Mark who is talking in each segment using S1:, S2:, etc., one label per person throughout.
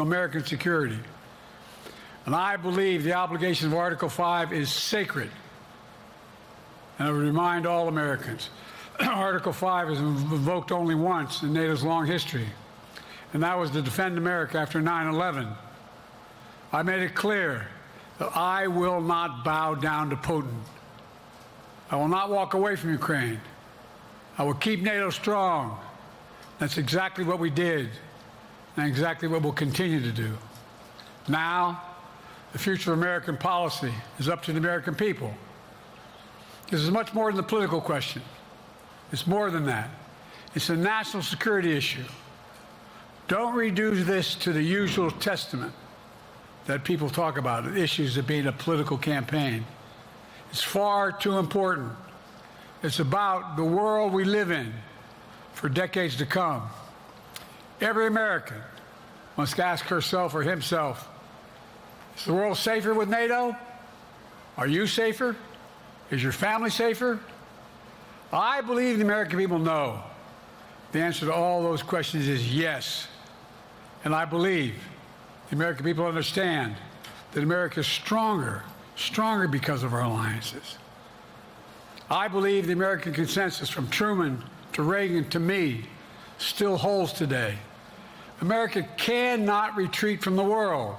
S1: American security. And I believe the obligation of Article 5 is sacred. And I would remind all Americans, Article 5 is invoked only once in NATO's long history, and that was to defend America after 9/11. I made it clear that I will not bow down to Putin. I will not walk away from Ukraine. I will keep NATO strong. That's exactly what we did, and exactly what we'll continue to do. Now, the future of American policy is up to the American people. This is much more than a political question. It's more than that. It's a national security issue. Don't reduce this to the usual testament that people talk about, issues of being a political campaign. It's far too important. It's about the world we live in for decades to come. Every American must ask herself or himself, is the world safer with NATO? Are you safer? Is your family safer? I believe the American people know the answer to all those questions is yes. And I believe the American people understand that America is stronger because of our alliances. I believe the American consensus from Truman to Reagan to me still holds today. America cannot retreat from the world.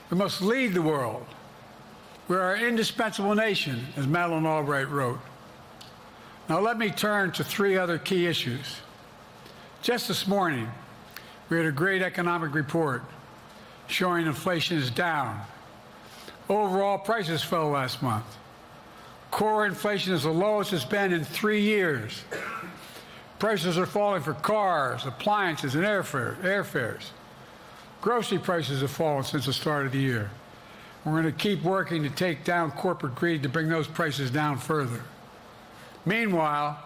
S1: We must lead the world. We're an indispensable nation, as Madeleine Albright wrote. Now let me turn to three other key issues. Just this morning, we had a great economic report showing inflation is down. Overall prices fell last month. Core inflation is the lowest it's been in 3 years. Prices are falling for cars, appliances, and airfares. Grocery prices have fallen since the start of the year. We're going to keep working to take down corporate greed to bring those prices down further. Meanwhile,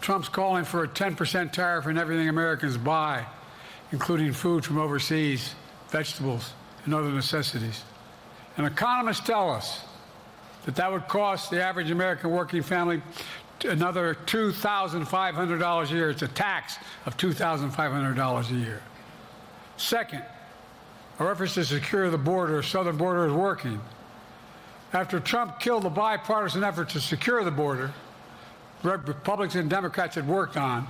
S1: Trump's calling for a 10% tariff on everything Americans buy, including food from overseas, vegetables, and other necessities. And economists tell us that that would cost the average American working family another $2,500 a year. It's a tax of $2,500 a year. Second, our efforts to secure the border, southern border, is working. After Trump killed the bipartisan effort to secure the border, Republicans and Democrats had worked on,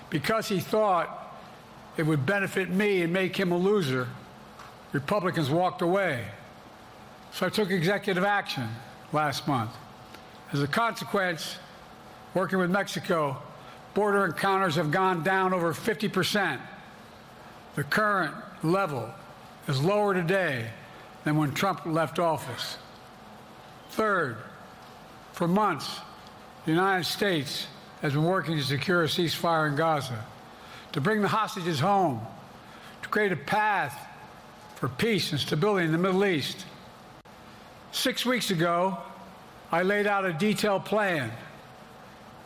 S1: because he thought it would benefit me and make him a loser, Republicans walked away. So I took executive action last month. As a consequence, working with Mexico, border encounters have gone down over 50%. The current level is lower today than when Trump left office. Third, for months, the United States has been working to secure a ceasefire in Gaza, to bring the hostages home, to create a path for peace and stability in the Middle East. 6 weeks ago, I laid out a detailed plan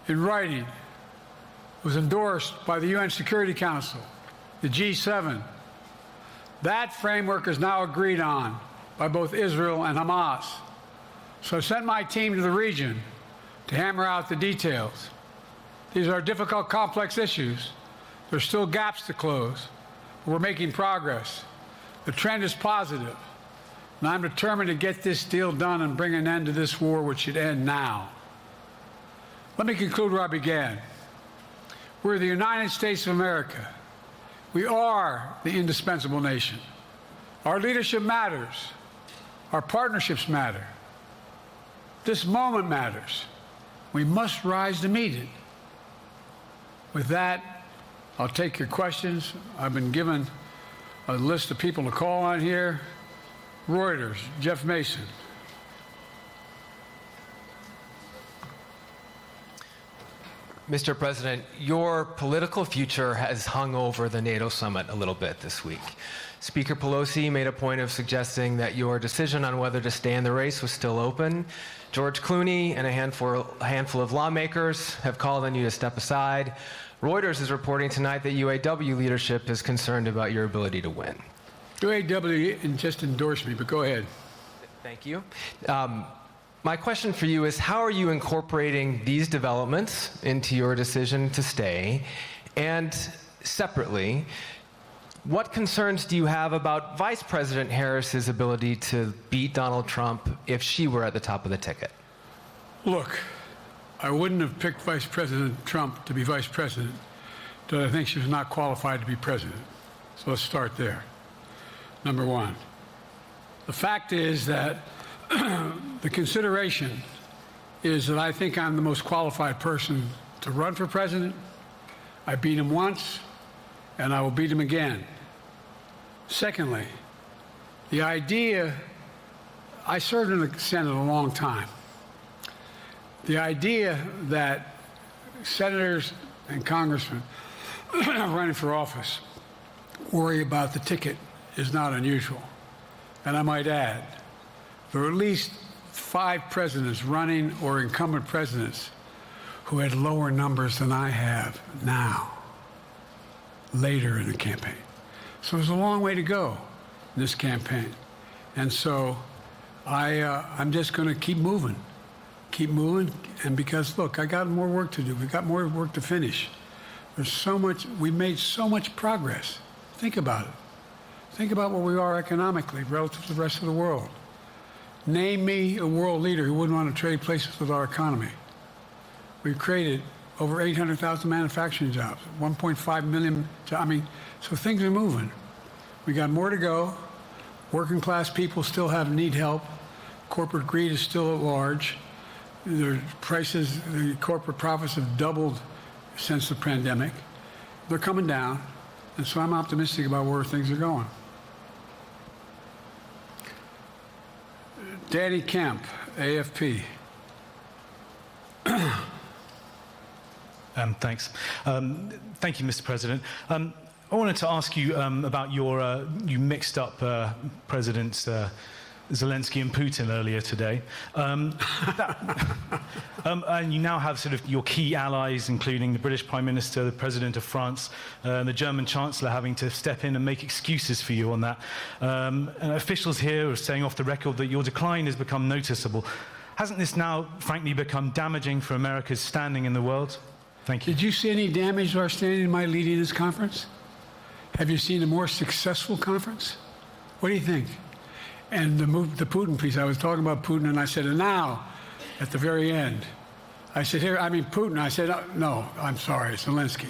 S1: in writing. It was endorsed by the UN Security Council, the G7. That framework is now agreed on by both Israel and Hamas. So I sent my team to the region to hammer out the details. These are difficult, complex issues. There's still gaps to close, but we're making progress. The trend is positive, and I'm determined to get this deal done and bring an end to this war, which should end now. Let me conclude where I began. We're the United States of America. We are the indispensable nation. Our leadership matters. Our partnerships matter. This moment matters. We must rise to meet it. With that, I'll take your questions. I've been given a list of people to call on here. Reuters, Jeff Mason.
S2: Mr. President, your political future has hung over the NATO summit a little bit this week. Speaker Pelosi made a point of suggesting that your decision on whether to stay in the race was still open. George Clooney and a handful of lawmakers have called on you to step aside. Reuters is reporting tonight that UAW leadership is concerned about your ability to win.
S1: UAW just endorsed me, but go ahead.
S2: Thank you. My question for you is, how are you incorporating these developments into your decision to stay? And separately, What concerns do you have about Vice President Harris's ability to beat Donald Trump if she were at the top of the ticket?
S1: Look, I wouldn't have picked Vice President Trump to be vice president because I think she was not qualified to be president. So let's start there. Number one. The fact is that the consideration is that I think I'm the most qualified person to run for president. I beat him once, and I will beat him again. Secondly, the idea, I served in the Senate a long time. The idea that senators and congressmen running for office worry about the ticket is not unusual. And I might add, there are at least 5 presidents running or incumbent presidents who had lower numbers than I have now, later in the campaign. So there's a long way to go in this campaign. And so I'm just going to keep moving, and because, look, I got more work to do. We've got more work to finish. There's so much, we've made so much progress. Think about it. Think about where we are economically relative to the rest of the world. Name me a world leader who wouldn't want to trade places with our economy. We've created over 800,000 manufacturing jobs, 1.5 million jobs. I mean, so things are moving. We got more to go. Working class people still need help. Corporate greed is still at large. The prices, the corporate profits have doubled since the pandemic. They're coming down, and so I'm optimistic about where things are going. Danny Kemp, AFP.
S3: Thanks. Thank you, Mr. President. I wanted to ask you about you mixed up Presidents Zelensky and Putin earlier today. And you now have sort of your key allies, including the British Prime Minister, the President of France, and the German Chancellor having to step in and make excuses for you on that. And officials here are saying off the record that your decline has become noticeable. Hasn't this now, frankly, become damaging for America's standing in the world? Thank you.
S1: Did you see any damage to our standing in my leading this conference? Have you seen a more successful conference? What do you think? And the Putin piece, I was talking about Putin, and I said, and now, at the very end, I said, here, I mean, Putin. I said, no, I'm sorry, Zelensky.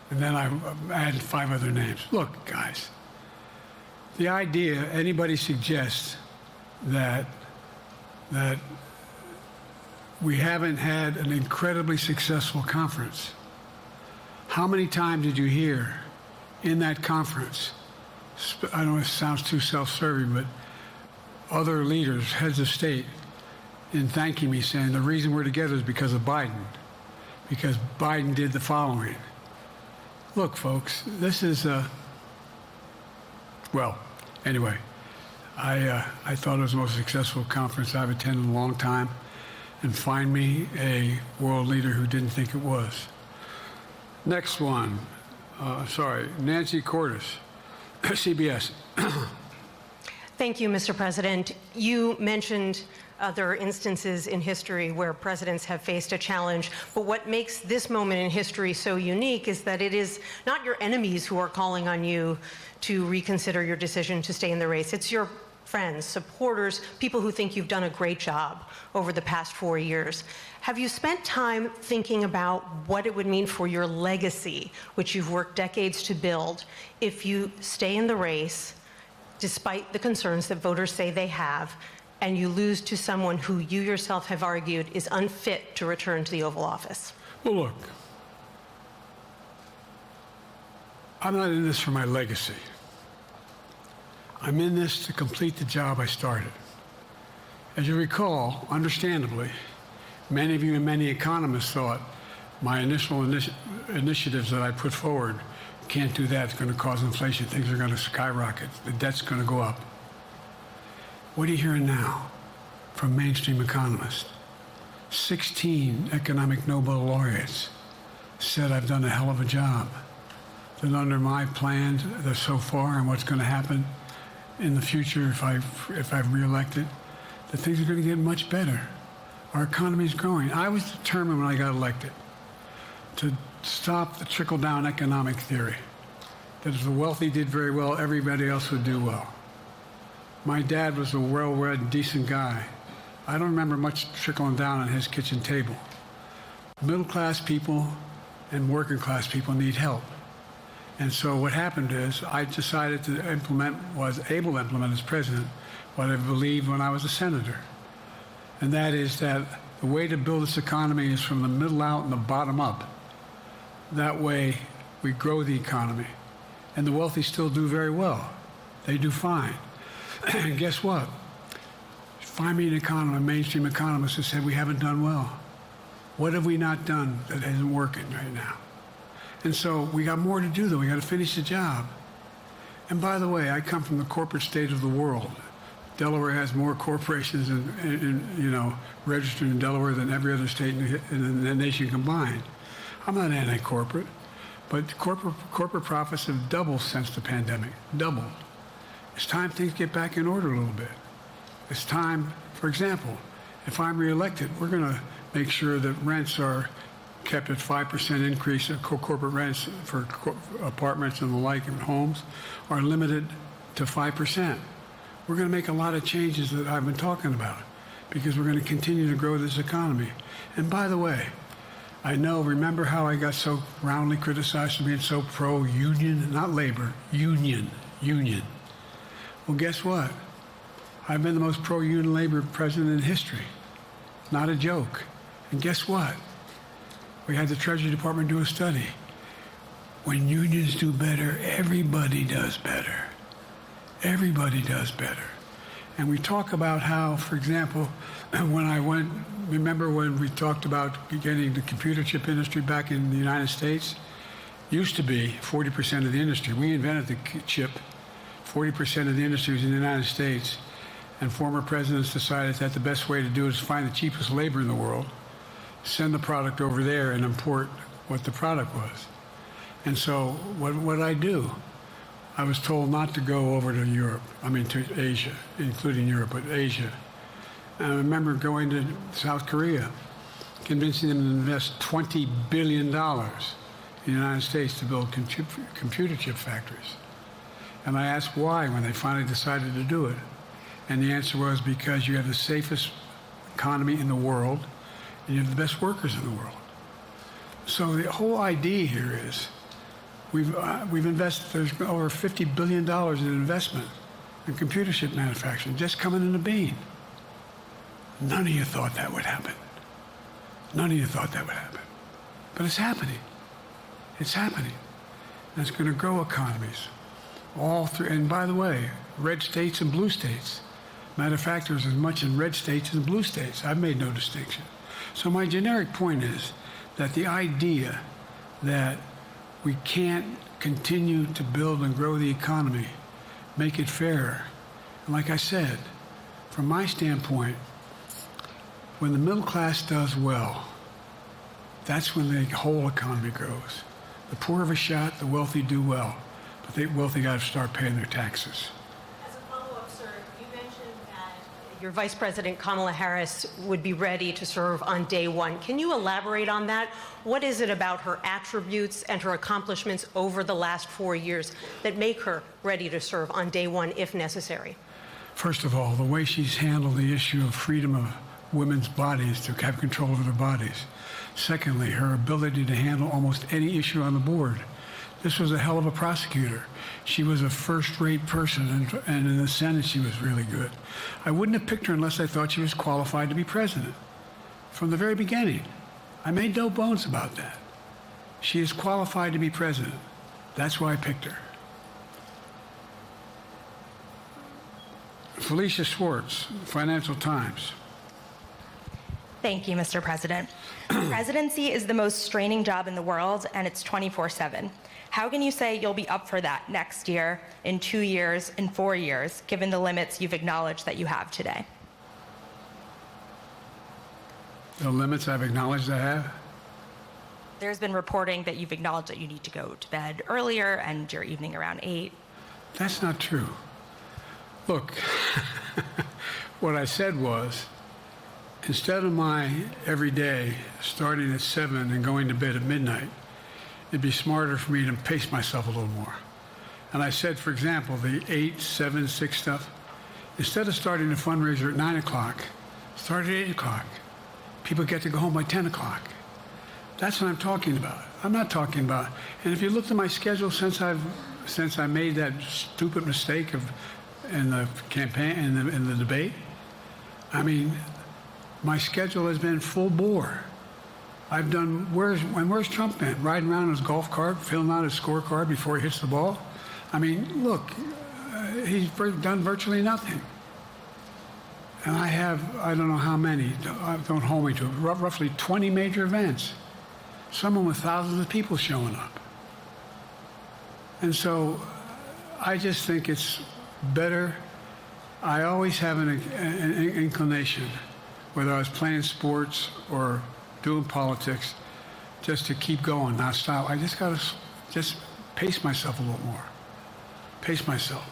S1: And then I added 5 other names. Look, guys, the idea anybody suggests that we haven't had an incredibly successful conference. How many times did you hear in that conference, I know it sounds too self-serving, but other leaders, heads of state, in thanking me, saying the reason we're together is because of Biden, because Biden did the following. Look, folks, this is well, anyway, I thought it was the most successful conference I've attended in a long time, and find me a world leader who didn't think it was. Next one, Nancy Cordes, CBS.
S4: Thank you, Mr. President. You mentioned other instances in history where presidents have faced a challenge, but what makes this moment in history so unique is that it is not your enemies who are calling on you to reconsider your decision to stay in the race. It's your friends, supporters, people who think you've done a great job over the past 4 years. Have you spent time thinking about what it would mean for your legacy, which you've worked decades to build, if you stay in the race, despite the concerns that voters say they have, and you lose to someone who you yourself have argued is unfit to return to the Oval Office?
S1: Well, look, I'm not in this for my legacy. I'm in this to complete the job I started. As you recall, understandably, many of you and many economists thought my initial initiatives that I put forward, can't do that, it's going to cause inflation, things are going to skyrocket, the debt's going to go up. What are you hearing now from mainstream economists? 16 economic Nobel laureates said I've done a hell of a job. That under my plan so far and what's going to happen in the future if I'm reelected, that things are going to get much better. Our economy is growing. I was determined when I got elected to stop the trickle-down economic theory, that if the wealthy did very well, everybody else would do well. My dad was a well-read, decent guy. I don't remember much trickling down on his kitchen table. Middle-class people and working-class people need help. And so what happened is I decided to was able to implement as president what I believed when I was a senator. And that is that the way to build this economy is from the middle out and the bottom up. That way we grow the economy. And the wealthy still do very well. They do fine. And guess what? Find me an economist, a mainstream economist who said we haven't done well. What have we not done that isn't working right now? And so we got more to do, though. We got to finish the job. And by the way, I come from the corporate state of the world. Delaware has more corporations registered in Delaware than every other state in the nation combined. I'm not anti-corporate, but corporate profits have doubled since the pandemic. Doubled. It's time things get back in order a little bit. It's time, for example, if I'm reelected, we're going to make sure that rents are kept at 5% increase of corporate rents for apartments and the like and homes are limited to 5%. We're going to make a lot of changes that I've been talking about because we're going to continue to grow this economy. And by the way, remember how I got so roundly criticized for being so pro-union, not labor, union. Well, guess what? I've been the most pro-union labor president in history. Not a joke. And guess what? We had the Treasury Department do a study. When unions do better, everybody does better. Everybody does better. And we talk about how, for example, remember when we talked about getting the computer chip industry back in the United States? Used to be 40% of the industry. We invented the chip. 40% of the industry was in the United States. And former presidents decided that the best way to do it is find the cheapest labor in the world, send the product over there and import what the product was. And so what did I do? I was told not to go over to to Asia, including Europe, but Asia. And I remember going to South Korea, convincing them to invest $20 billion in the United States to build computer chip factories. And I asked why when they finally decided to do it. And the answer was because you have the safest economy in the world and you have the best workers in the world. So the whole idea here is we've invested, there's over $50 billion in investment in computer chip manufacturing just coming in the bean. None of you thought that would happen. None of you thought that would happen. But it's happening. It's happening. And it's going to grow economies. All through, and by the way, red states and blue states. Manufacturers as much in red states as blue states. I've made no distinction. So my generic point is that the idea that we can't continue to build and grow the economy, make it fairer. And like I said, from my standpoint, when the middle class does well, that's when the whole economy grows. The poor have a shot, the wealthy do well. But the wealthy got to start paying their taxes.
S4: As a follow-up, sir, you mentioned that your Vice President Kamala Harris would be ready to serve on day one. Can you elaborate on that? What is it about her attributes and her accomplishments over the last 4 years that make her ready to serve on day one if necessary?
S1: First of all, the way she's handled the issue of freedom of women's bodies to have control over their bodies. Secondly, her ability to handle almost any issue on the board. This was a hell of a prosecutor. She was a first-rate person, and in the Senate, she was really good. I wouldn't have picked her unless I thought she was qualified to be president. From the very beginning, I made no bones about that. She is qualified to be president. That's why I picked her. Felicia Schwartz, Financial Times.
S5: Thank you, Mr. President. Presidency is the most straining job in the world, and it's 24/7. How can you say you'll be up for that next year, in 2 years, in 4 years, given the limits you've acknowledged that you have today?
S1: The limits I've acknowledged I have?
S5: There's been reporting that you've acknowledged that you need to go to bed earlier and your evening around 8.
S1: That's not true. Look, what I said was, instead of my every day starting at 7 and going to bed at midnight, it'd be smarter for me to pace myself a little more. And I said, for example, the 8, 7, 6 stuff, instead of starting the fundraiser at 9 o'clock, start at 8 o'clock. People get to go home by 10 o'clock. That's what I'm talking about. I'm not talking about, and if you looked at my schedule since I made that stupid mistake in the campaign, in the debate, I mean, my schedule has been full bore. I've done, where's Trump been? Riding around in his golf cart, filling out his scorecard before he hits the ball? I mean, look, he's done virtually nothing. And I have, I don't know how many, don't hold me to it, roughly 20 major events. Some of them with thousands of people showing up. And so I just think it's better. I always have an inclination, whether I was playing sports or doing politics, just to keep going, not stop. I just got to pace myself a little more. Pace myself.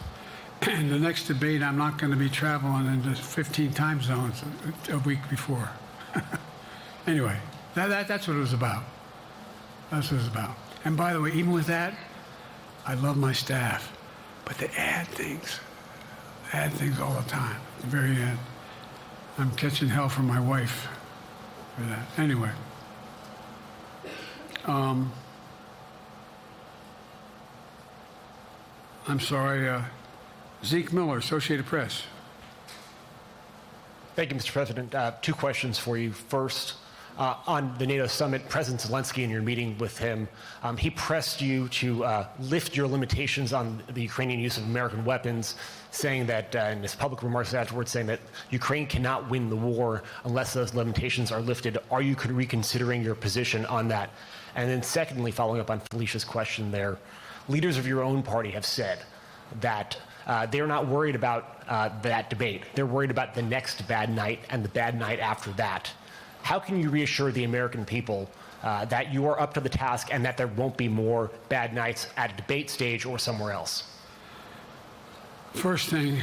S1: And the next debate, I'm not going to be traveling into 15 time zones a week before. Anyway, that's what it was about. That's what it was about. And by the way, even with that, I love my staff, but they add things all the time. At the very end, I'm catching hell from my wife for that. Anyway, I'm sorry, Zeke Miller, Associated Press.
S6: Thank you, Mr. President. Two questions for you. First, on the NATO summit, President Zelensky, in your meeting with him, he pressed you to lift your limitations on the Ukrainian use of American weapons, saying that, in his public remarks afterwards, saying that Ukraine cannot win the war unless those limitations are lifted. Are you reconsidering your position on that? And then secondly, following up on Felicia's question there, leaders of your own party have said that they're not worried about that debate. They're worried about the next bad night and the bad night after that. How can you reassure the American people that you are up to the task and that there won't be more bad nights at a debate stage or somewhere else?
S1: First thing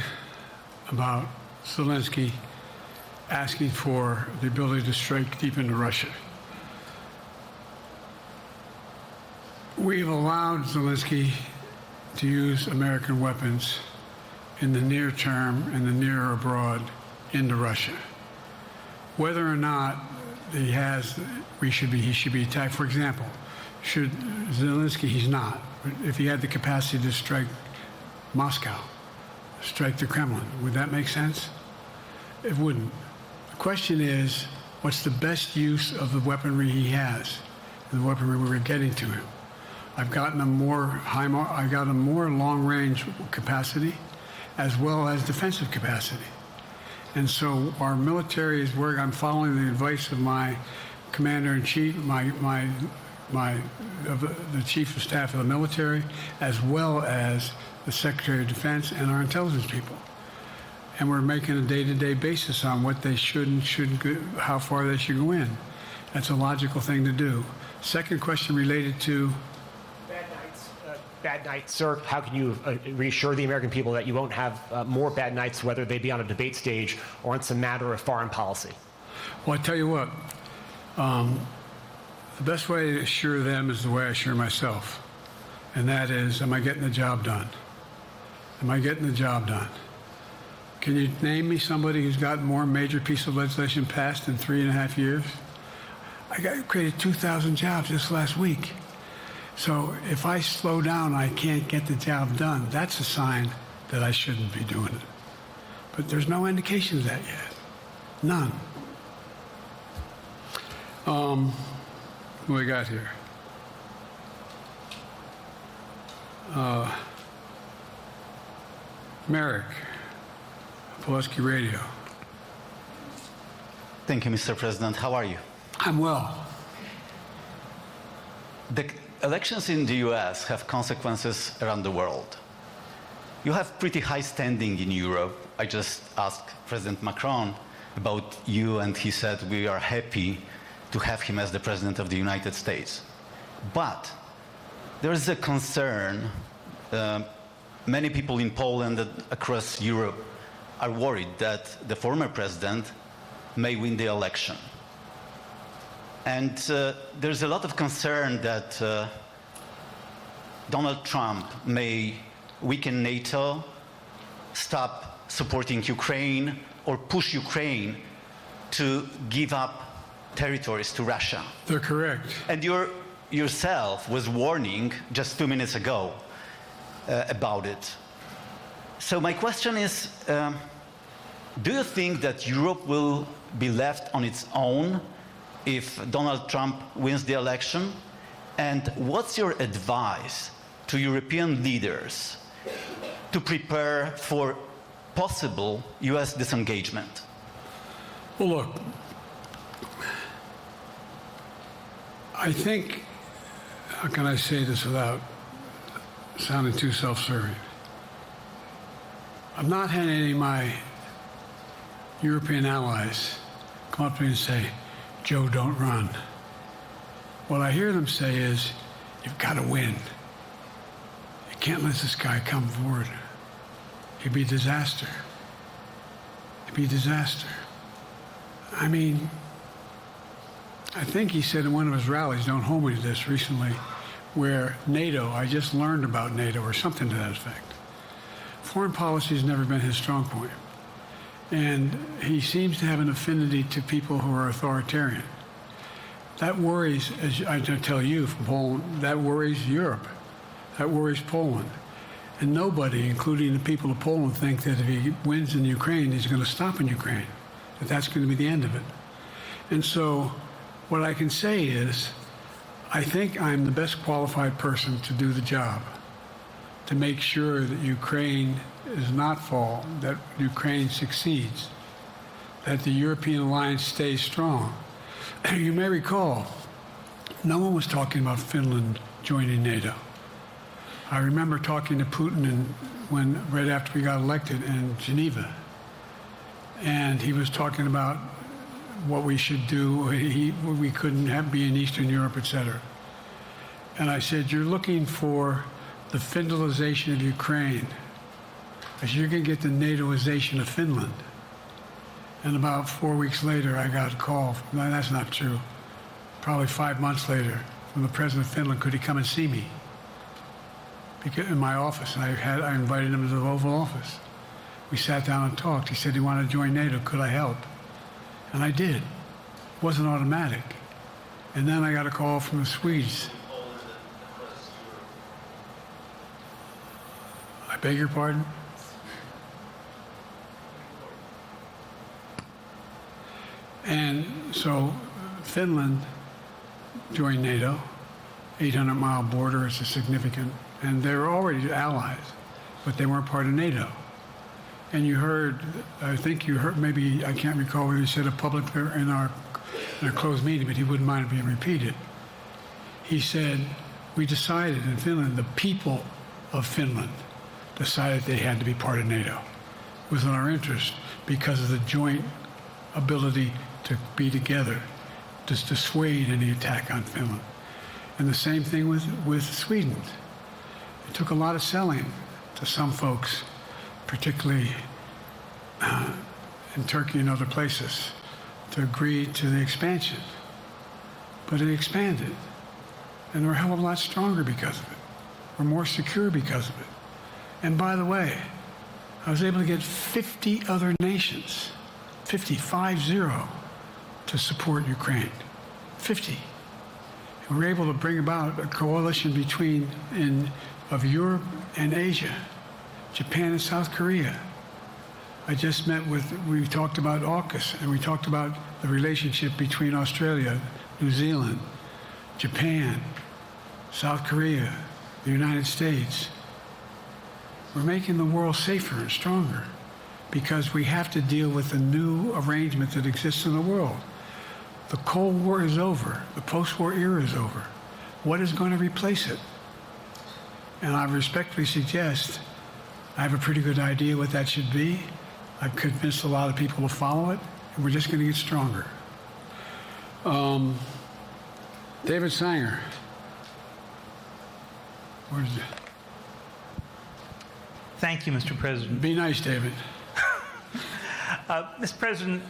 S1: about Zelensky asking for the ability to strike deep into Russia. We've allowed Zelensky to use American weapons in the near term, in the near or abroad, into Russia. Whether or not he should be attacked. For example, should Zelensky, he's not. But if he had the capacity to strike Moscow, strike the Kremlin, would that make sense? It wouldn't. The question is, what's the best use of the weaponry he has, and the weaponry we're getting to him? I've gotten a more long-range capacity, as well as defensive capacity. And so our military is where I'm following the advice of my commander-in-chief, the chief of staff of the military, as well as the Secretary of Defense and our intelligence people. And we're making a day-to-day basis on what they should and shouldn't go, how far they should go in. That's a logical thing to do. Second question related to
S6: bad nights, sir. How can you reassure the American people that you won't have more bad nights, whether they be on a debate stage or on some matter of foreign policy?
S1: Well, I tell you what, the best way to assure them is the way I assure myself. And that is, am I getting the job done? Am I getting the job done? Can you name me somebody who's got more major piece of legislation passed in 3.5 years? I created 2,000 jobs just last week. So if I slow down, I can't get the job done. That's a sign that I shouldn't be doing it. But there's no indication of that yet. None. What do we got here? Merrick, Pulaski Radio.
S7: Thank you, Mr. President. How are you?
S1: I'm well.
S7: The elections in the US have consequences around the world. You have pretty high standing in Europe. I just asked President Macron about you, and he said we are happy to have him as the President of the United States. But there is a concern. Many people in Poland and across Europe are worried that the former president may win the election. And there's a lot of concern that Donald Trump may weaken NATO, stop supporting Ukraine, or push Ukraine to give up territories to Russia.
S1: They're correct.
S7: And yourself was warning just 2 minutes ago about it. So my question is, do you think that Europe will be left on its own if Donald Trump wins the election? And what's your advice to European leaders to prepare for possible US disengagement?
S1: Well, look, I think, how can I say this without sounding too self-serving? I'm not having any of my European allies come up to me and say, Joe, don't run. What I hear them say is, you've got to win. You can't let this guy come forward. It'd be a disaster. It'd be a disaster. I mean, I think he said in one of his rallies, don't hold me to this, recently, where NATO, I just learned about NATO or something to that effect. Foreign policy has never been his strong point. And he seems to have an affinity to people who are authoritarian. That worries, as I tell you from Poland, that worries Europe. That worries Poland. And nobody, including the people of Poland, think that if he wins in Ukraine, he's going to stop in Ukraine, that that's going to be the end of it. And so what I can say is, I think I'm the best qualified person to do the job, to make sure that Ukraine does not fall, that Ukraine succeeds, that the European alliance stays strong. You may recall, no one was talking about Finland joining NATO. I remember talking to Putin right after we got elected in Geneva, and he was talking about what we should do. We couldn't be in Eastern Europe, etc. And I said, you're looking for the Finlandization of Ukraine, because you're going to get the NATOization of Finland. And about 4 weeks later, I got a call. No, that's not true. Probably 5 months later, from the president of Finland, could he come and see me? In my office, and I invited him to the Oval Office. We sat down and talked. He said he wanted to join NATO. Could I help? And I did. It wasn't automatic. And then I got a call from the Swedes. I beg your pardon? And so Finland joined NATO, 800-mile border is a significant, and they were already allies, but they weren't part of NATO. And you heard, I think you heard, maybe, I can't recall whether he said it publicly in our closed meeting, but he wouldn't mind it being repeated. He said, we decided in Finland, the people of Finland decided they had to be part of NATO. It was in our interest because of the joint ability to be together, to dissuade any attack on Finland. And the same thing with Sweden. It took a lot of selling to some folks, particularly in Turkey and other places, to agree to the expansion. But it expanded. And we're a hell of a lot stronger because of it. We're more secure because of it. And by the way, I was able to get 50 other nations, 50, to support Ukraine. 50. And we were able to bring about a coalition of Europe and Asia, Japan and South Korea. I just met we talked about AUKUS, and we talked about the relationship between Australia, New Zealand, Japan, South Korea, the United States. We're making the world safer and stronger because we have to deal with the new arrangement that exists in the world. The Cold War is over. The post-war era is over. What is going to replace it? And I respectfully suggest I have a pretty good idea what that should be. I've convinced a lot of people to follow it, and we're just going to get stronger. David Sanger. Where's it?
S8: Thank you, Mr. President.
S1: Be nice, David.
S8: Mr. President,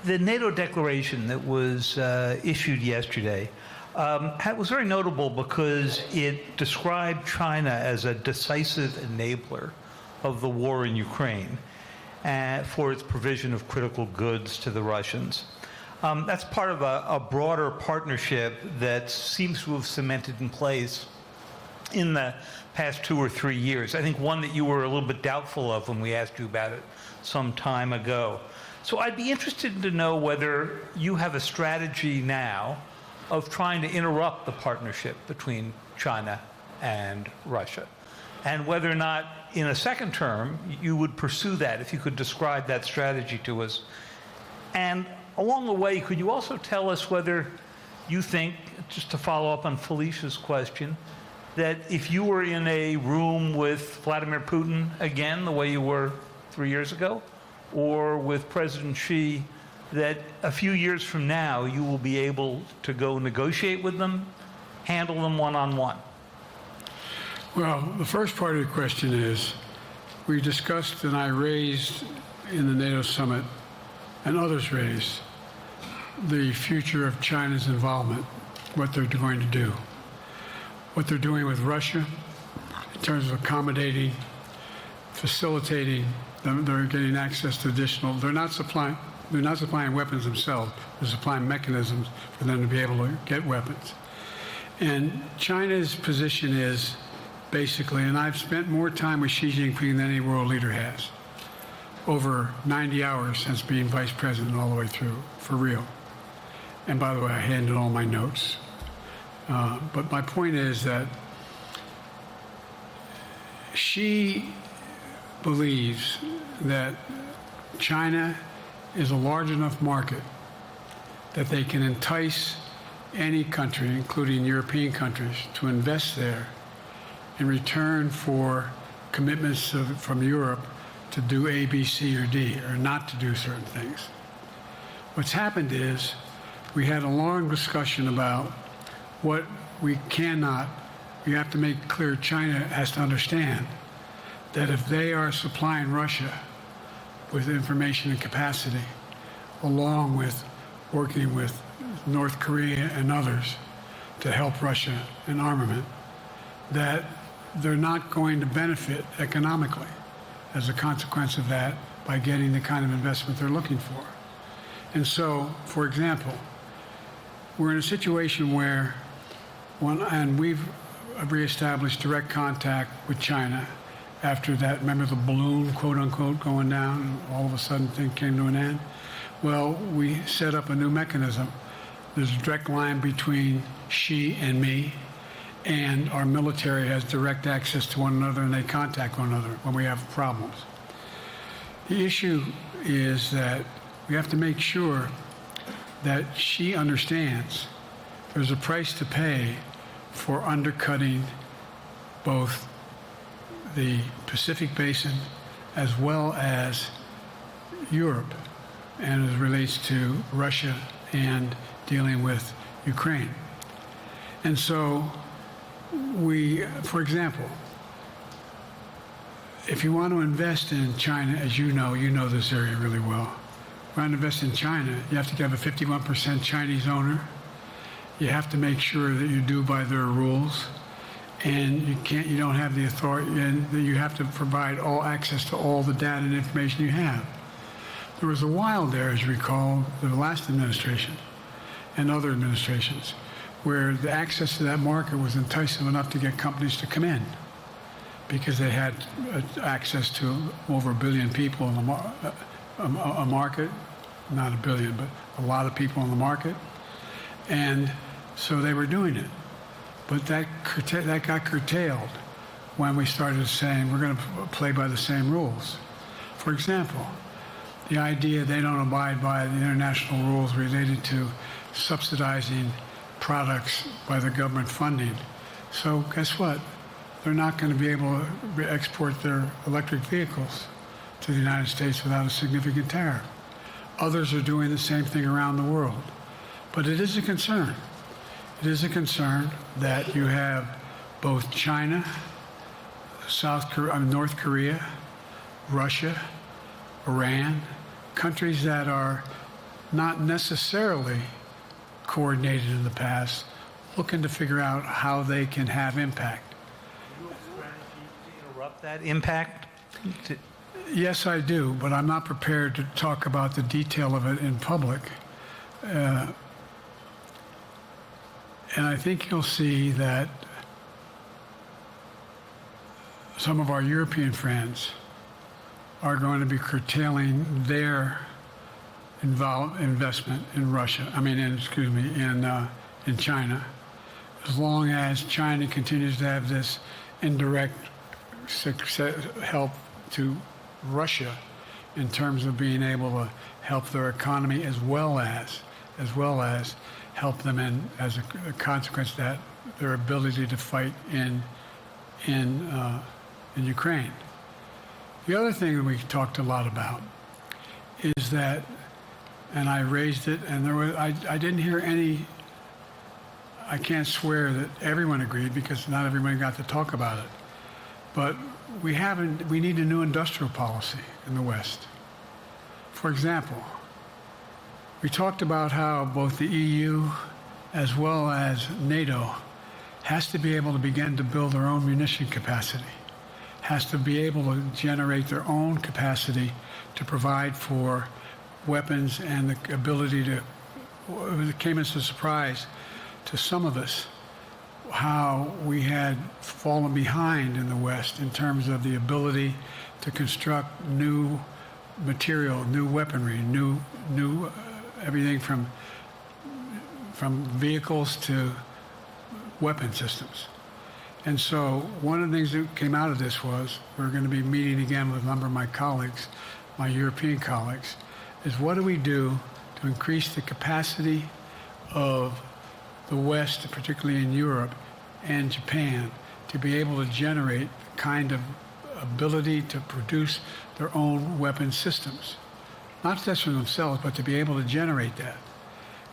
S8: the NATO declaration that was issued yesterday was very notable because it described China as a decisive enabler of the war in Ukraine for its provision of critical goods to the Russians. That's part of a broader partnership that seems to have cemented in place in the past 2 or 3 years. I think one that you were a little bit doubtful of when we asked you about it some time ago. So I'd be interested to know whether you have a strategy now of trying to interrupt the partnership between China and Russia, and whether or not in a second term you would pursue that, if you could describe that strategy to us. And along the way, could you also tell us whether you think, just to follow up on Felicia's question, that if you were in a room with Vladimir Putin again, the way you were 3 years ago, or with President Xi, that a few years from now you will be able to go negotiate with them, handle them one-on-one?
S1: Well, the first part of the question is, we discussed and I raised in the NATO summit, and others raised, the future of China's involvement, what they're going to do, what they're doing with Russia in terms of accommodating, facilitating. They're getting access to additional. They're not supplying weapons themselves. They're supplying mechanisms for them to be able to get weapons. And China's position is basically, and I've spent more time with Xi Jinping than any world leader has, over 90 hours since being vice president all the way through, for real. And by the way, I handed all my notes. But my point is that Xi believes that China is a large enough market that they can entice any country, including European countries, to invest there in return for commitments from Europe to do A, B, C, or D, or not to do certain things. What's happened is we had a long discussion about what we have to make clear. China has to understand that if they are supplying Russia with information and capacity, along with working with North Korea and others to help Russia in armament, that they're not going to benefit economically as a consequence of that by getting the kind of investment they're looking for. And so, for example, we're in a situation where, and we've reestablished direct contact with China after that, remember the balloon, quote unquote, going down, and all of a sudden things came to an end? Well, we set up a new mechanism. There's a direct line between Xi and me, and our military has direct access to one another, and they contact one another when we have problems. The issue is that we have to make sure that Xi understands there's a price to pay for undercutting both the Pacific Basin as well as Europe, and as it relates to Russia and dealing with Ukraine. And so for example, if you want to invest in China, as you know this area really well, if you want to invest in China, you have to have a 51% Chinese owner. You have to make sure that you do by their rules. And you don't have the authority, and you have to provide all access to all the data and information you have. There was a while there, as you recall, the last administration and other administrations, where the access to that market was enticing enough to get companies to come in because they had access to over 1 billion people in a market, not 1 billion, but a lot of people in the market. And so they were doing it. But that got curtailed when we started saying we're going to play by the same rules. For example, the idea they don't abide by the international rules related to subsidizing products by the government funding. So guess what? They're not going to be able to export their electric vehicles to the United States without a significant tariff. Others are doing the same thing around the world. But it is a concern. It is a concern that you have both China, North Korea, Russia, Iran, countries that are not necessarily coordinated in the past, looking to figure out how they can have impact.
S8: Do you have a strategy to interrupt that impact?
S1: Yes, I do, but I'm not prepared to talk about the detail of it in public. And I think you'll see that some of our European friends are going to be curtailing their investment in Russia. In China, as long as China continues to have this indirect help to Russia in terms of being able to help their economy as well as help them in, as a consequence of that, their ability to fight in Ukraine. The other thing that we talked a lot about is that, and I raised it, and I didn't hear any. I can't swear that everyone agreed because not everyone got to talk about it. But we need a new industrial policy in the West. For example, we talked about how both the EU as well as NATO has to be able to begin to build their own munition capacity, has to be able to generate their own capacity to provide for weapons and the ability to, it came as a surprise to some of us how we had fallen behind in the West in terms of the ability to construct new material, new weaponry, new everything from vehicles to weapon systems. And so one of the things that came out of this was we're going to be meeting again with a number of my colleagues, my European colleagues, is what do we do to increase the capacity of the West, particularly in Europe and Japan, to be able to generate the kind of ability to produce their own weapon systems. Not just for themselves, but to be able to generate that.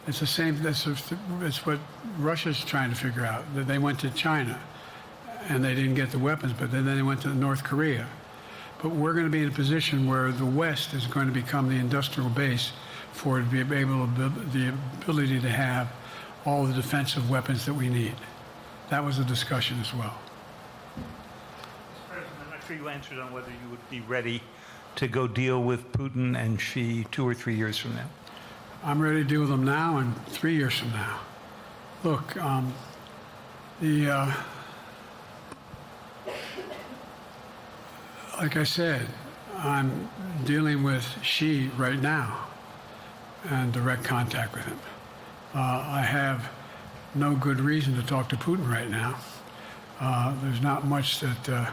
S1: It's the same, it's what Russia's trying to figure out. That they went to China and they didn't get the weapons, but then they went to North Korea. But we're going to be in a position where the West is going to become the industrial base for it to be able to, the ability to have all the defensive weapons that we need. That was a discussion as well.
S8: Mr. President, I'm not sure you answered on whether you would be ready to go deal with Putin and Xi 2 or 3 years from now.
S1: I'm ready to deal with them now and 3 years from now. Look, like I said, I'm dealing with Xi right now and direct contact with him. I have no good reason to talk to Putin right now. There's not much that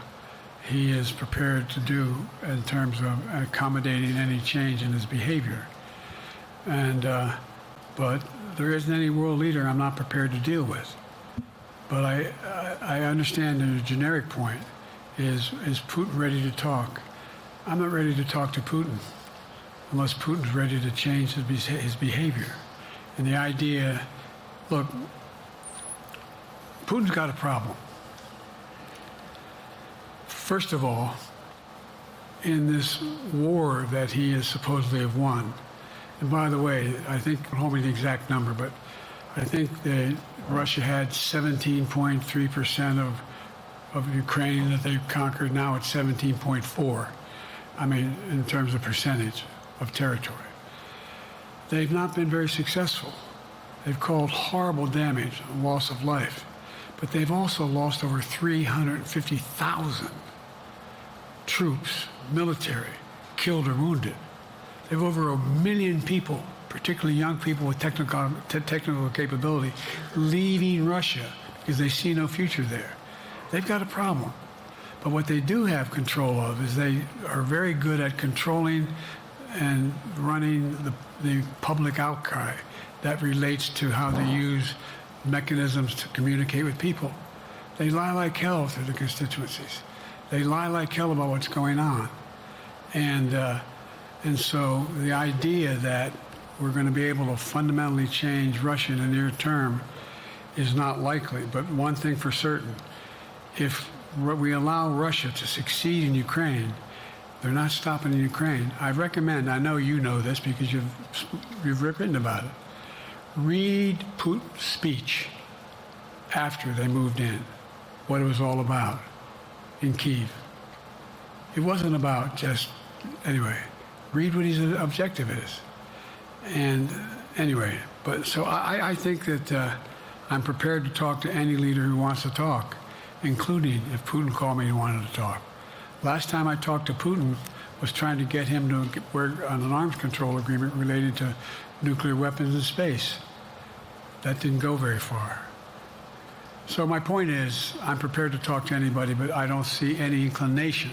S1: he is prepared to do in terms of accommodating any change in his behavior. But there isn't any world leader I'm not prepared to deal with. But I understand the generic point is Putin ready to talk? I'm not ready to talk to Putin unless Putin's ready to change his behavior. And the idea, look, Putin's got a problem. First of all, in this war that he is supposedly have won, and by the way, I think, don't hold me the exact number, but I think that Russia had 17.3% of Ukraine that they've conquered. Now it's 17.4. I mean, in terms of percentage of territory. They've not been very successful. They've caused horrible damage and loss of life, but they've also lost over 350,000 troops, military, killed or wounded. They have over 1 million people, particularly young people with technical capability, leaving Russia because they see no future there. They've got a problem. But what they do have control of is they are very good at controlling and running the public outcry that relates to how they use mechanisms to communicate with people. They lie like hell through the constituencies. They lie like hell about what's going on. And so the idea that we're going to be able to fundamentally change Russia in the near term is not likely. But one thing for certain, if we allow Russia to succeed in Ukraine, they're not stopping in Ukraine. I recommend, I know you know this because you've written about it, read Putin's speech after they moved in, what it was all about in Kyiv. It wasn't about just, anyway, read what his objective is. And anyway, but so I think that I'm prepared to talk to any leader who wants to talk, including if Putin called me and wanted to talk. Last time I talked to Putin was trying to get him to work on an arms control agreement related to nuclear weapons in space. That didn't go very far. So my point is, I'm prepared to talk to anybody, but I don't see any inclination.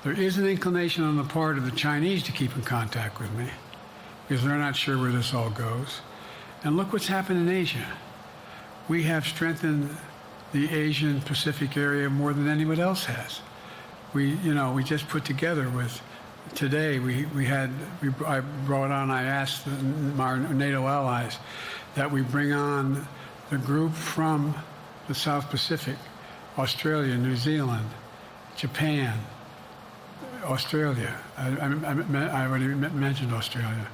S1: There is an inclination on the part of the Chinese to keep in contact with me, because they're not sure where this all goes. And look what's happened in Asia. We have strengthened the Asian Pacific area more than anyone else has. We just put together with, today I brought on, I asked our NATO allies that we bring on the group from the South Pacific, Australia, New Zealand, Japan, Australia. I already mentioned Australia.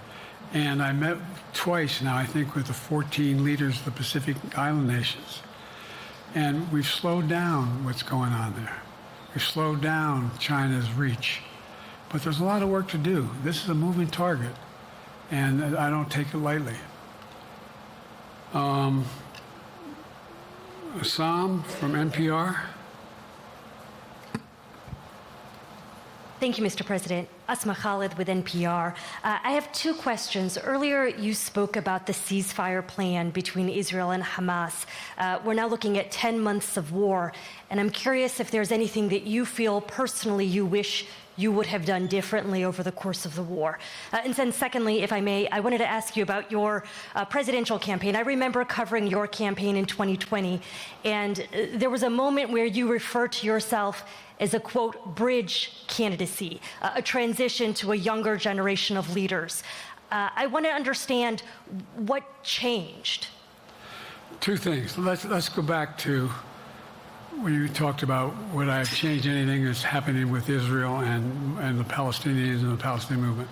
S1: And I met twice now, I think, with the 14 leaders of the Pacific Island nations. And we've slowed down what's going on there. We've slowed down China's reach. But there's a lot of work to do. This is a moving target, and I don't take it lightly. Assam from NPR.
S9: Thank you, Mr. President. Asma Khalid with NPR. I have two questions. Earlier, you spoke about the ceasefire plan between Israel and Hamas. We're now looking at 10 months of war, and I'm curious if there's anything that you feel personally you wish you would have done differently over the course of the war. And then secondly, if I may, I wanted to ask you about your presidential campaign. I remember covering your campaign in 2020, and there was a moment where you referred to yourself as a, quote, bridge candidacy, a transition to a younger generation of leaders. I want to understand what changed.
S1: Two things. Let's go back to when you talked about would I have changed anything that's happening with Israel and the Palestinians and the Palestinian movement.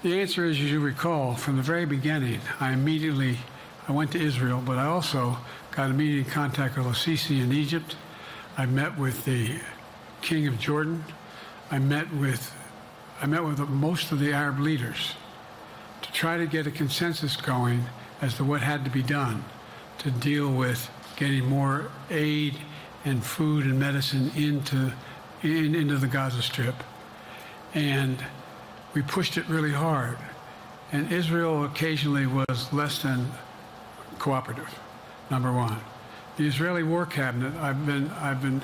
S1: The answer is, as you recall, from the very beginning, I went to Israel, but I also got immediate contact with al-Sisi in Egypt. I met with the King of Jordan. I met with most of the Arab leaders to try to get a consensus going as to what had to be done to deal with getting more aid and food and medicine into the Gaza Strip. And we pushed it really hard. And Israel occasionally was less than cooperative, number one. The Israeli War Cabinet, I've been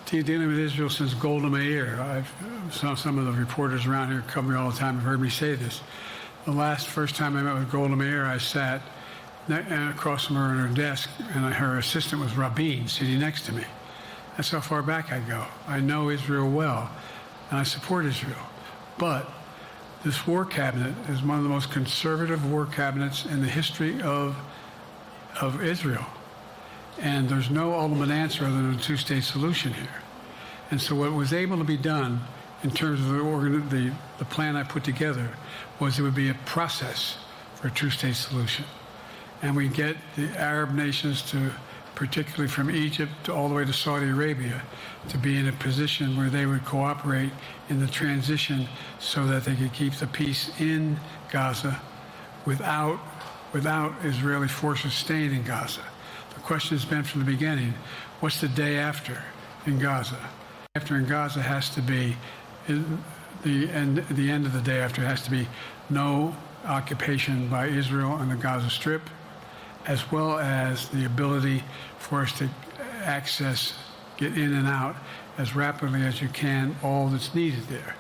S1: dealing with Israel since Golda Meir. Some of the reporters around here come here all the time have heard me say this. First time I met with Golda Meir, I sat across from her at her desk, and her assistant was Rabin sitting next to me. That's how far back I go. I know Israel well, and I support Israel. But this war cabinet is one of the most conservative war cabinets in the history of Israel. And there's no ultimate answer other than a two-state solution here. And so what was able to be done in terms of the plan I put together was it would be a process for a two-state solution. And we get the Arab nations to, particularly from Egypt all the way to Saudi Arabia, to be in a position where they would cooperate in the transition so that they could keep the peace in Gaza without Israeli forces staying in Gaza. The question has been from the beginning, what's the day after in Gaza? After in Gaza has to be, the end of the day after has to be no occupation by Israel on the Gaza Strip, as well as the ability for us to get in and out as rapidly as you can, all that's needed there.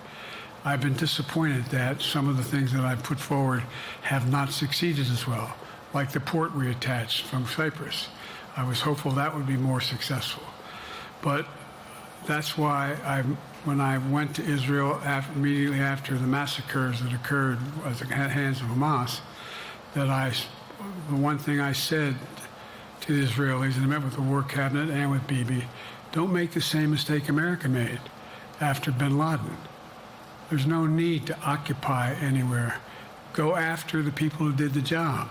S1: I've been disappointed that some of the things that I've put forward have not succeeded as well, like the port reattached from Cyprus. I was hopeful that would be more successful. But that's why when I went to Israel immediately after the massacres that occurred at the hands of Hamas, the one thing I said to the Israelis, and I met with the War Cabinet and with Bibi, don't make the same mistake America made after bin Laden. There's no need to occupy anywhere. Go after the people who did the job.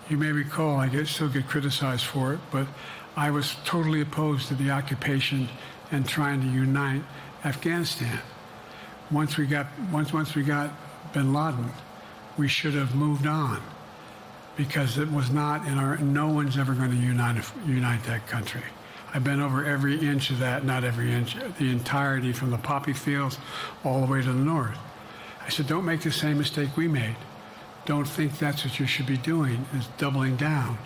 S1: You may recall I still get criticized for it, but I was totally opposed to the occupation and trying to unite Afghanistan. Once we got bin Laden, we should have moved on, because it was not in our. No one's ever going to unite that country. I've been over every inch of that, not every inch, the entirety from the poppy fields all the way to the north. I said, don't make the same mistake we made. Don't think that's what you should be doing, is doubling down.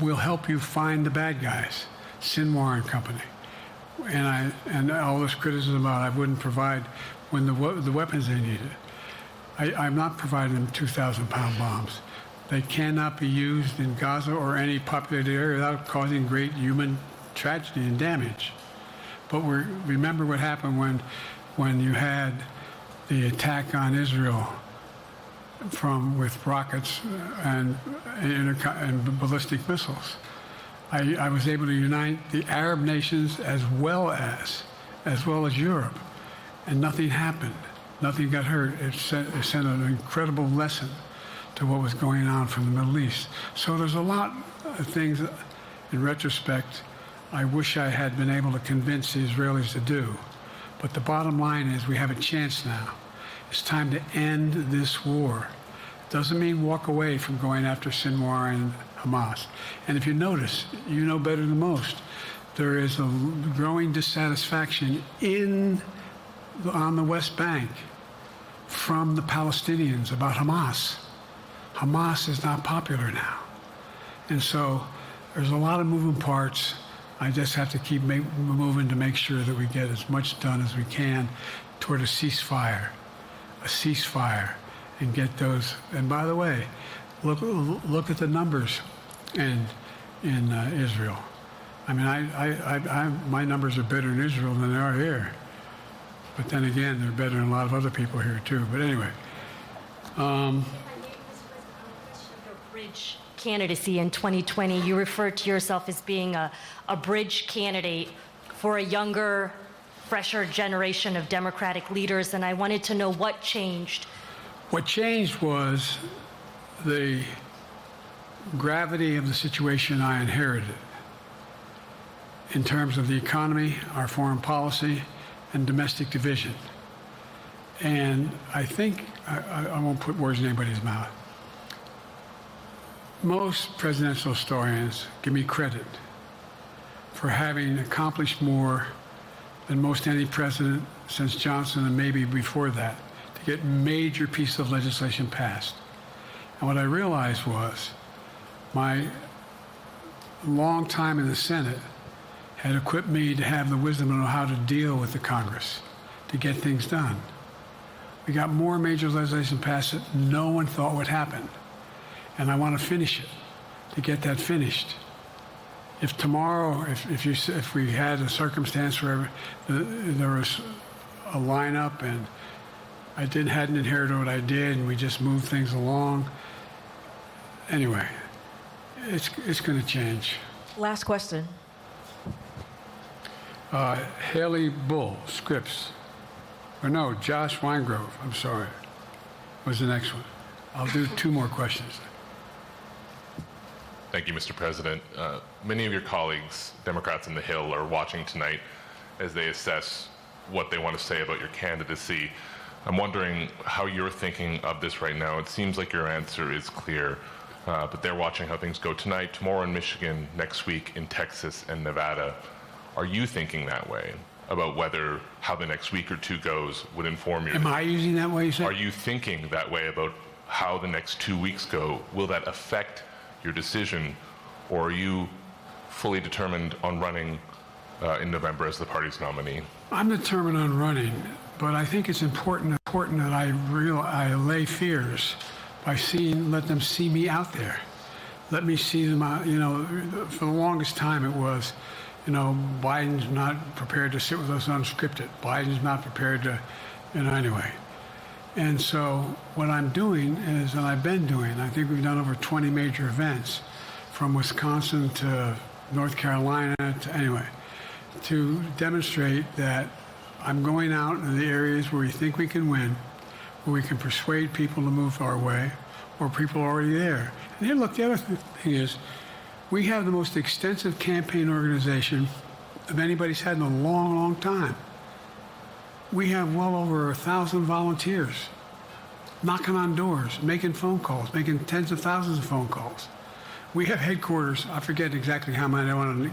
S1: We'll help you find the bad guys, Sinwar and company. And all this criticism about I wouldn't provide when the weapons they needed. I'm not providing them 2,000-pound bombs. They cannot be used in Gaza or any populated area without causing great human tragedy and damage. But remember what happened when you had the attack on Israel with rockets and ballistic missiles. I was able to unite the Arab nations as well as Europe, and nothing happened. Nothing got hurt. It sent an incredible lesson to what was going on from the Middle East. So there's a lot of things, in retrospect, I wish I had been able to convince the Israelis to do. But the bottom line is we have a chance now. It's time to end this war. Doesn't mean walk away from going after Sinwar and Hamas. And if you notice, you know better than most, there is a growing dissatisfaction on the West Bank from the Palestinians about Hamas. Hamas is not popular now. And so there's a lot of moving parts. I just have to keep moving to make sure that we get as much done as we can toward a ceasefire, and get those. And by the way, look at the numbers in Israel. I mean, my numbers are better in Israel than they are here. But then again, they're better than a lot of other people here too. But anyway.
S9: Bridge candidacy in 2020, you referred to yourself as being a bridge candidate for a younger, fresher generation of Democratic leaders, and I wanted to know what changed.
S1: What changed was the gravity of the situation I inherited in terms of the economy, our foreign policy, and domestic division. And I think, I won't put words in anybody's mouth, most presidential historians give me credit for having accomplished more than most any president since Johnson and maybe before that to get major pieces of legislation passed. And what I realized was my long time in the Senate had equipped me to have the wisdom to know how to deal with the Congress to get things done. We got more major legislation passed that no one thought would happen. And I want to finish it, to get that finished. If tomorrow, if we had a circumstance where there was a lineup and I hadn't inherited what I did and we just moved things along, anyway, it's going to change.
S10: Last question.
S1: Haley Bull, Scripps. Or no, Josh Weingrove, I'm sorry, was the next one. I'll do two more questions.
S11: Thank you, Mr. President. Many of your colleagues, Democrats on the Hill, are watching tonight as they assess what they want to say about your candidacy. I'm wondering how you're thinking of this right now. It seems like your answer is clear, but they're watching how things go tonight, tomorrow in Michigan, next week in Texas and Nevada. Are you thinking that way about how the next week or two goes would inform your...
S1: Am I using that way, you say?
S11: Are you thinking that way about how the next 2 weeks go? Will that affect your decision, or are you fully determined on running in November as the party's nominee?
S1: I'm determined on running, but I think it's important that I allay fears by let them see me out there. Let me see them out. For the longest time it was, Biden's not prepared to sit with us unscripted. Biden's not prepared to, anyway. And so what I'm doing is, and I've been doing, I think we've done over 20 major events, from Wisconsin to North Carolina to demonstrate that I'm going out in the areas where we think we can win, where we can persuade people to move our way, or people already there. And then look, the other thing is, we have the most extensive campaign organization of anybody's had in a long, long time. We have well over 1,000 volunteers knocking on doors, making phone calls, making tens of thousands of phone calls. We have headquarters, I forget exactly how many, I don't want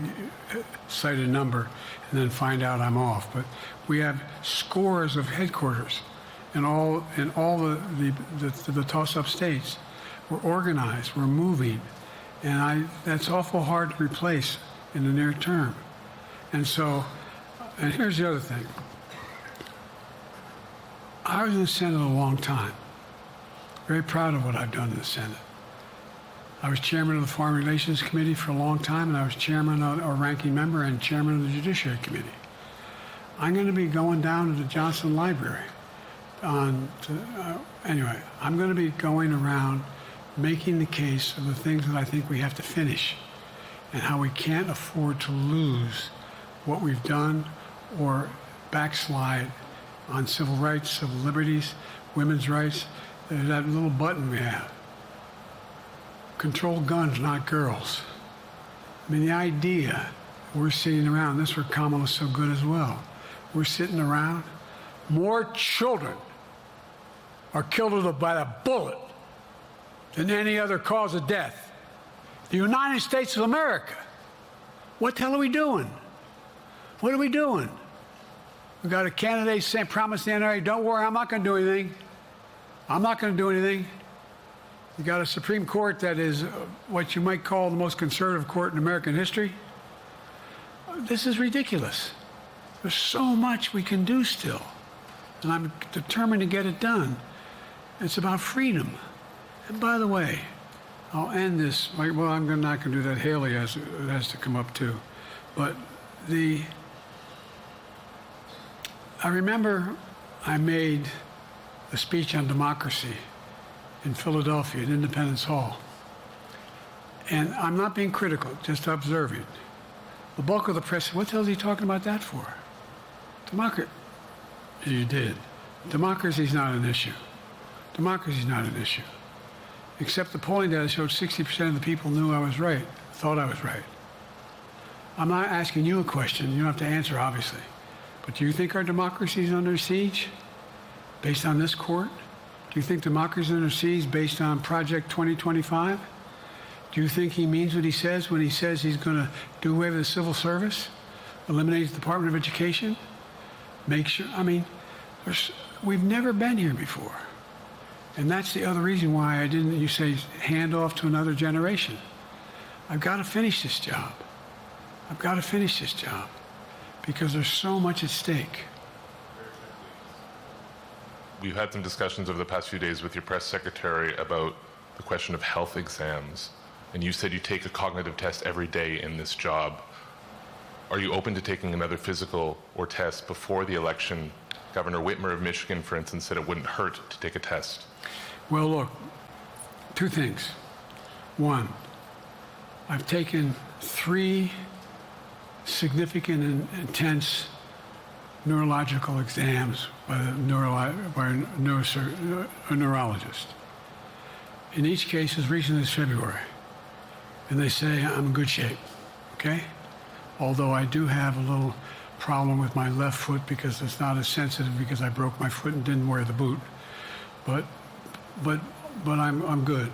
S1: to cite a number and then find out I'm off, but we have scores of headquarters in all the toss-up states. We're organized, we're moving, and that's awful hard to replace in the near term. And so, and here's the other thing. I was in the Senate a long time. Very proud of what I've done in the Senate. I was chairman of the Foreign Relations Committee for a long time, and I was chairman or ranking member and chairman of the Judiciary Committee. I'm going to be going down to the Johnson Library. Anyway, I'm going to be going around making the case of the things that I think we have to finish and how we can't afford to lose what we've done or backslide on civil rights, civil liberties, women's rights. There's that little button we have. Control guns, not girls. I mean, the idea, we're sitting around, this is where Kamala's so good as well. We're sitting around, more children are killed by a bullet than any other cause of death. The United States of America. What the hell are we doing? What are we doing? We got a candidate saying, promise the NRA, don't worry, I'm not going to do anything. I'm not going to do anything. You got a Supreme Court that is what you might call the most conservative court in American history. This is ridiculous. There's so much we can do still, and I'm determined to get it done. It's about freedom. And by the way, I'll end this. Well, I'm not going to do that. Haley has to come up too. But I remember I made a speech on democracy in Philadelphia at Independence Hall. And I'm not being critical, just observing. The bulk of the press said, what the hell is he talking about that for? Democracy. You did. Democracy's not an issue. Democracy's not an issue. Except the polling data showed 60% of the people knew I was right, thought I was right. I'm not asking you a question. You don't have to answer, obviously. But do you think our democracy is under siege based on this court? Do you think democracy is under siege based on Project 2025? Do you think he means what he says when he says he's going to do away with the civil service, eliminate the Department of Education, make sure, I mean, we've never been here before. And that's the other reason why you say, hand off to another generation. I've got to finish this job. I've got to finish this job because there's so much at stake.
S11: We've had some discussions over the past few days with your press secretary about the question of health exams. And you said you take a cognitive test every day in this job. Are you open to taking another physical or test before the election? Governor Whitmer of Michigan, for instance, said it wouldn't hurt to take a test.
S1: Well, look, two things. One, I've taken 3 significant and intense neurological exams by a neurologist. In each case, as recently as February. And they say I'm in good shape, okay? Although I do have a little problem with my left foot because it's not as sensitive because I broke my foot and didn't wear the boot. But I'm good.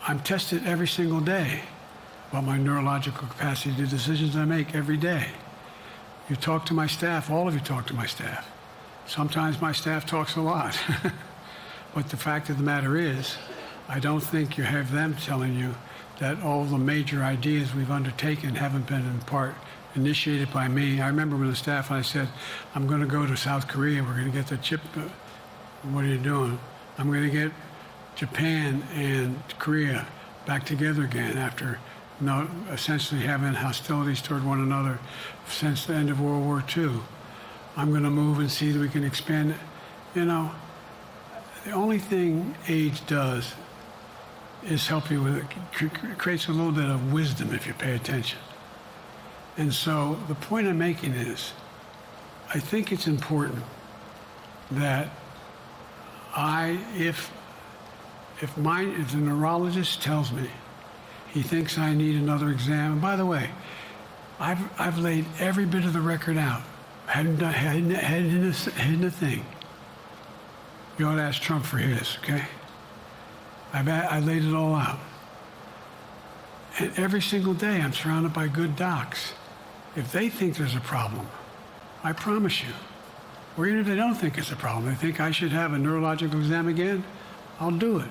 S1: I'm tested every single day about my neurological capacity to do decisions I make every day. You talk to my staff, all of you talk to my staff. Sometimes my staff talks a lot. But the fact of the matter is, I don't think you have them telling you that all the major ideas we've undertaken haven't been in part initiated by me. I remember when the staff and I said, I'm going to go to South Korea, we're going to get the chip. What are you doing? I'm going to get Japan and Korea back together again after essentially having hostilities toward one another since the end of World War II. I'm going to move and see that we can expand. You know, the only thing age does is help you with it, creates a little bit of wisdom if you pay attention. And so the point I'm making is, I think it's important that if If the neurologist tells me he thinks I need another exam, and by the way, I've laid every bit of the record out. Hadn't hidden a thing. You ought to ask Trump for his, okay? I laid it all out. And every single day I'm surrounded by good docs. If they think there's a problem, I promise you, or even if they don't think it's a problem, they think I should have a neurological exam again, I'll do it.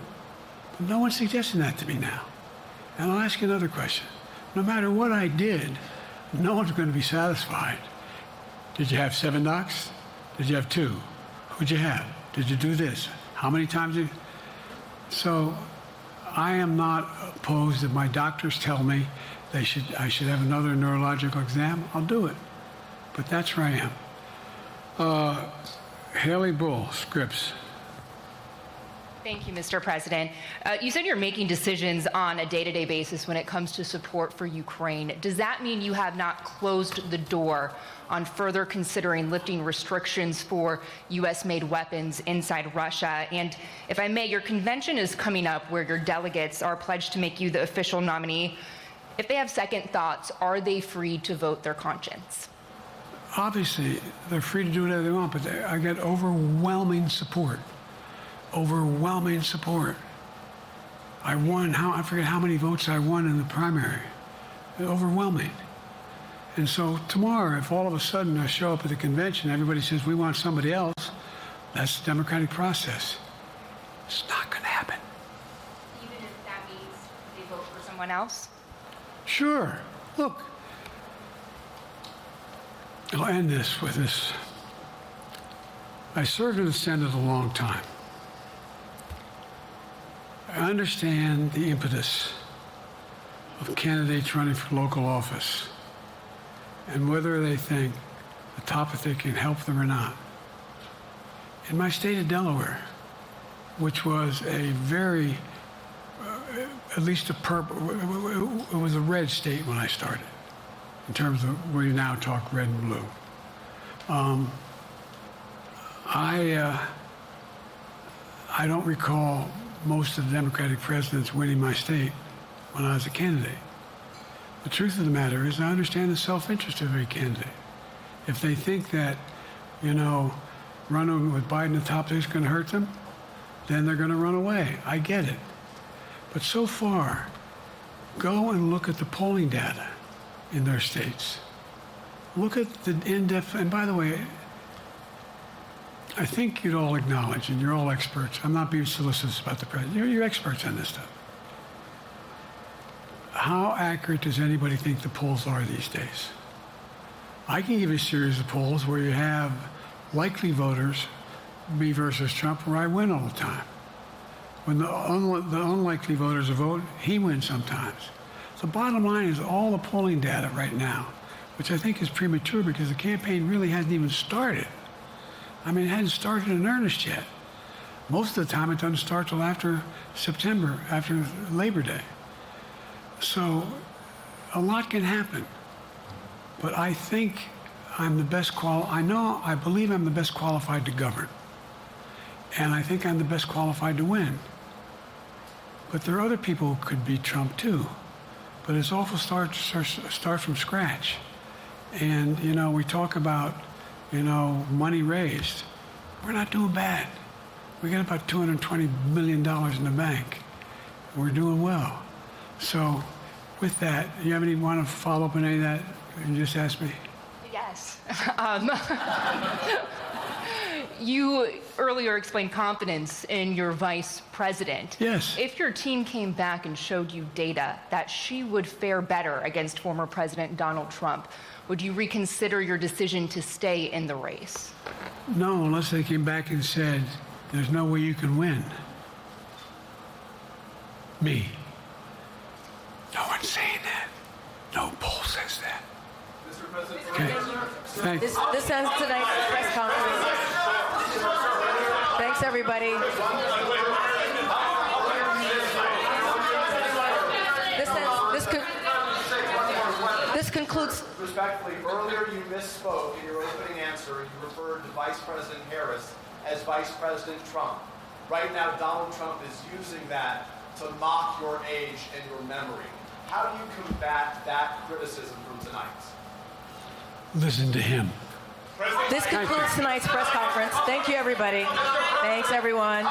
S1: But no one's suggesting that to me now. And I'll ask you another question. No matter what I did, no one's going to be satisfied. Did you have 7 docs? Did you have 2? Who'd you have? Did you do this? How many times did you? So I am not opposed if my doctors tell me I should have another neurological exam, I'll do it. But that's where I am. Haley Bull, Scripps.
S10: Thank you, Mr. President. You said you're making decisions on a day-to-day basis when it comes to support for Ukraine. Does that mean you have not closed the door on further considering lifting restrictions for U.S.-made weapons inside Russia? And if I may, your convention is coming up where your delegates are pledged to make you the official nominee. If they have second thoughts, are they free to vote their conscience?
S1: Obviously, they're free to do whatever they want, but I get overwhelming support. Overwhelming support. I won, I forget how many votes I won in the primary. Overwhelming. And so tomorrow, if all of a sudden I show up at the convention, everybody says, we want somebody else, that's the democratic process. It's not going to happen.
S10: Even if that means they vote for someone else?
S1: Sure. Look, I'll end this with this. I served in the Senate a long time. I understand the impetus of candidates running for local office and whether they think the topic they can help them or not. In my state of Delaware, which was a very, at least it was a red state when I started, in terms of where you now talk red and blue. I don't recall most of the Democratic presidents winning my state when I was a candidate. The truth of the matter is I understand the self-interest of every candidate. If they think that, running with Biden at the top is going to hurt them, then they're going to run away. I get it. But so far, go and look at the polling data in their states. Look at the in-depth, and by the way, I think you'd all acknowledge, and you're all experts, I'm not being solicitous about the president, you're experts on this stuff. How accurate does anybody think the polls are these days? I can give you a series of polls where you have likely voters, me versus Trump, where I win all the time. When the unlikely voters vote, he wins sometimes. The bottom line is all the polling data right now, which I think is premature because the campaign really hasn't even started. I mean, it hadn't started in earnest yet. Most of the time, it doesn't start till after September, after Labor Day. So a lot can happen. But I think I'm the best I believe I'm the best qualified to govern. And I think I'm the best qualified to win. But there are other people who could beat Trump too. But it's awful start from scratch. And, we talk about, money raised. We're not doing bad. We got about $220 million in the bank. We're doing well. So with that, you have want to follow up on any of that you just asked me?
S10: Yes. You earlier explained confidence in your vice president.
S1: Yes.
S10: If your team came back and showed you data that she would fare better against former President Donald Trump, would you reconsider your decision to stay in the race?
S1: No, unless they came back and said, there's no way you can win. Me. No one's saying that. No poll says that. Mr. President, okay. Thanks.
S12: This ends tonight's press conference. Thanks, everybody. This concludes.
S13: Respectfully, earlier you misspoke in your opening answer. You referred to Vice President Harris as Vice President Trump. right now Donald Trump is using that to mock your age and your memory. How do you combat that criticism from tonight?
S1: Listen to him.
S12: This concludes tonight's press conference. Thank you, everybody. Thanks, everyone.